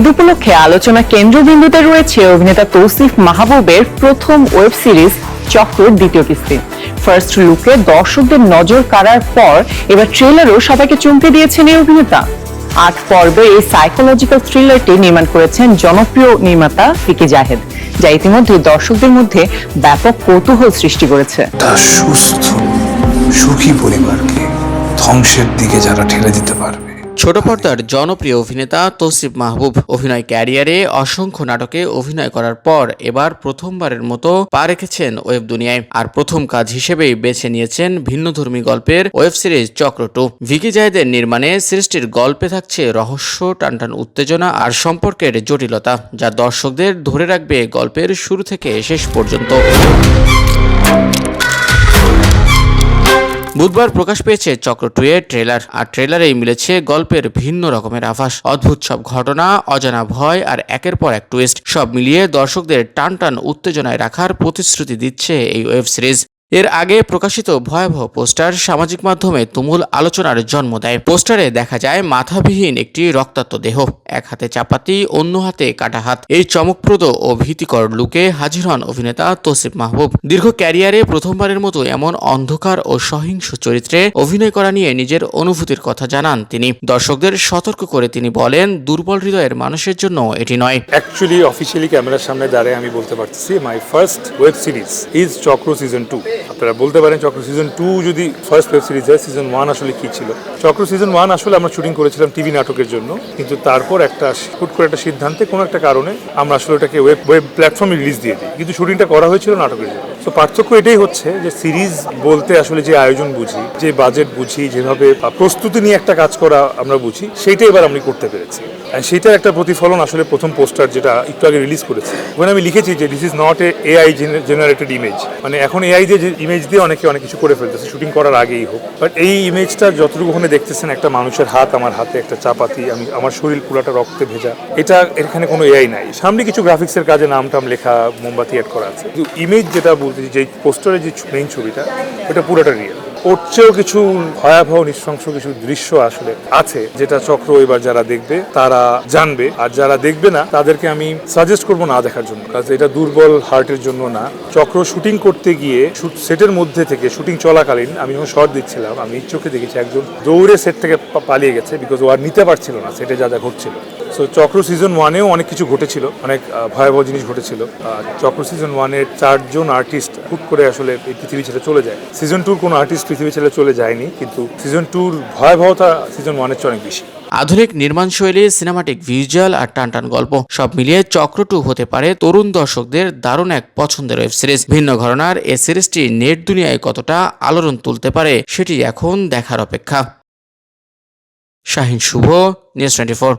ঈদ উপলক্ষে আলোচনা কেন্দ্রবিন্দুতে রয়েছে অভিনেতা তৌসিফ মাহবুবের প্রথম ওয়েব সিরিজ চক্রের দ্বিতীয় কিস্তি। ফার্স্ট লুকে দর্শকদের নজর কাড়ার পর এবার ট্রেলারও সবাইকে চমকে দিয়েছেন এই অভিনেতা। ৮ পর্বে এই সাইকোলজিক্যাল থ্রিলারটি নির্মাণ করেছেন জনপ্রিয় নির্মাতা ফিকি জাহেদ, যা ইতিমধ্যে দর্শকদের মধ্যে ব্যাপক কৌতূহল সৃষ্টি করেছে। সুস্থ সুখী পরিবারকে ধ্বংসের দিকে যারা ঠেলে দিতে পারবে। ছোট পর্দার জনপ্রিয় অভিনেতা তৌসিফ মাহবুব অভিনয় ক্যারিয়ারে অসংখ্য নাটকে অভিনয় করার পর এবার প্রথমবারের মতো পা রেখেছেন ওয়েব দুনিয়ায়। আর প্রথম কাজ হিসেবেই বেছে নিয়েছেন ভিন্নধর্মী গল্পের ওয়েব সিরিজ চক্র 2। ভিকি জাহেদের নির্মাণে সিরিজটির গল্পে থাকছে রহস্য, টানটান উত্তেজনা আর সম্পর্কের জটিলতা, যা দর্শকদের ধরে রাখবে গল্পের শুরু থেকে শেষ পর্যন্ত। বুধবার প্রকাশ পেয়েছে চক্র 2 এর ট্রেলার। আর ট্রেলারেই মিলেছে গল্পের ভিন্ন রকমের আভাস, অদ্ভুত সব ঘটনা, অজানা ভয় আর একের পর এক টুইস্ট। সব মিলিয়ে দর্শকদের টানটান উত্তেজনায় রাখার প্রতিশ্রুতি দিচ্ছে এই ওয়েব সিরিজ। এর আগে প্রকাশিত ভয়াবহ পোস্টার সামাজিক মাধ্যমে তুমুল আলোচনার জন্ম দেয়। পোস্টারে দেখা যায় মাথাবিহীন একটি রক্তাক্ত দেহ, এক হাতে চাপাতি, অন্য হাতে কাটা হাত। এই চমকপ্রদ ও ভীতিকর লুকে হাজির হন অভিনেতা তৌসিফ মাহবুব। দীর্ঘ ক্যারিয়ারে প্রথমবারের মতো এমন অন্ধকার ও সহিংস চরিত্রে অভিনয় করা নিয়ে নিজের অনুভূতির কথা জানান তিনি। দর্শকদের সতর্ক করে তিনি বলেন, দুর্বল হৃদয়ের মানুষের জন্য এটি নয়। অ্যাকচুয়ালি অফিসিয়ালি ক্যামেরার সামনে দাঁড়িয়ে আমি বলতে পারতেছি my first web series is চক্র সিজন 2। আপনারা বলতে পারেন চক্র সিজন 2 যদি ফার্স্ট ওয়েব সিরিজ হয়, সিজন 1 আসলে কি ছিল। চক্র সিজন 1 আসলে আমরা শুটিং করেছিলাম টিভি নাটকের জন্য, কিন্তু তারপর হুট করে একটা সিদ্ধান্তে কোনো একটা কারণে আমরা আসলে ওটাকে ওয়েব প্ল্যাটফর্মে রিলিজ দিয়ে দিই, কিন্তু শুটিংটা করা হয়েছিল নাটকের জন্য। তো পার্থক্য এটাই হচ্ছে যে সিরিজ বলতে আসলে যে আয়োজন বুঝি, যে বাজেট বুঝি, যেভাবে প্রস্তুতি নিয়ে একটা কাজ করা আমরা বুঝি, সেইটাই এবার আমি করতে পেরেছি। সেটার একটা প্রতিফলন আসলে প্রথম পোস্টার যেটা একটু আগে রিলিজ করেছে, ওখানে আমি লিখেছি যে this is not AI generated image. মানে এখন এআই দিয়ে ইমেজ দিয়ে অনেকে অনেক কিছু করে ফেলতেছে, শুটিং করার আগেই হোক। বাট এই ইমেজটা যতটুকু ওখানে দেখতেছেন, একটা মানুষের হাত, আমার হাতে একটা চাপাতি, আমার শরীর পুরাটা রক্তে ভেজা, এটা এখানে কোনো এআই নাই। সামনে কিছু গ্রাফিক্সের কাজে নাম টাম লেখা, মোমবাতি অ্যাড করা আছে, কিন্তু ইমেজ যেটা বলতেছি, যে পোস্টারে যে মেইন ছবিটা, এটা পুরোটা রিয়েল। ওর চেয়েও কিছু ভয়াবহ নৃশংস কিছু দৃশ্য আসলে আছে, যেটা চক্র এবার যারা দেখবে তারা জানবে, আর যারা দেখবে না তাদেরকে আমি সাজেস্ট করবো না দেখার জন্য, কারণ এটা দুর্বল হার্টের জন্য না। চক্র শুটিং করতে গিয়ে সেটের মধ্যে থেকে শুটিং চলাকালীন আমি যখন শর্ট দিচ্ছিলাম, আমি চোখে দেখেছি একজন দৌড়ে সেট থেকে পালিয়ে গেছে, বিকজ ও আর নিতে পারছিল না সেটে যা যা ঘটছিল। সো চক্র সিজন 1-এও অনেক কিছু ঘটেছিল, অনেক ভয়াবহ জিনিস ঘটেছিল। চক্র সিজন 1-এর 4 জন আর্টিস্ট হুট করে আসলে এই পৃথিবী ছেড়ে চলে যায়। সিজন 2-র কোনো আর্টিস্ট পৃথিবী ছেড়ে চলে যায়নি, কিন্তু সিজন 2-র ভয়াবহতা সিজন 1-এর চেয়ে অনেক বেশি। আধুনিক নির্মাণশৈলী, সিনেমাটিক ভিজুয়াল আর টানটান গল্প সব মিলিয়ে চক্র 2 হতে পারে তরুণ দর্শকদের দারুণ এক পছন্দের ওয়েব সিরিজ। ভিন্ন ঘরানার এই সিরিজটি নেট দুনিয়ায় কতটা আলোড়ন তুলতে পারে সেটি এখন দেখার অপেক্ষা। শাহিন শুভ, নিউজ 24।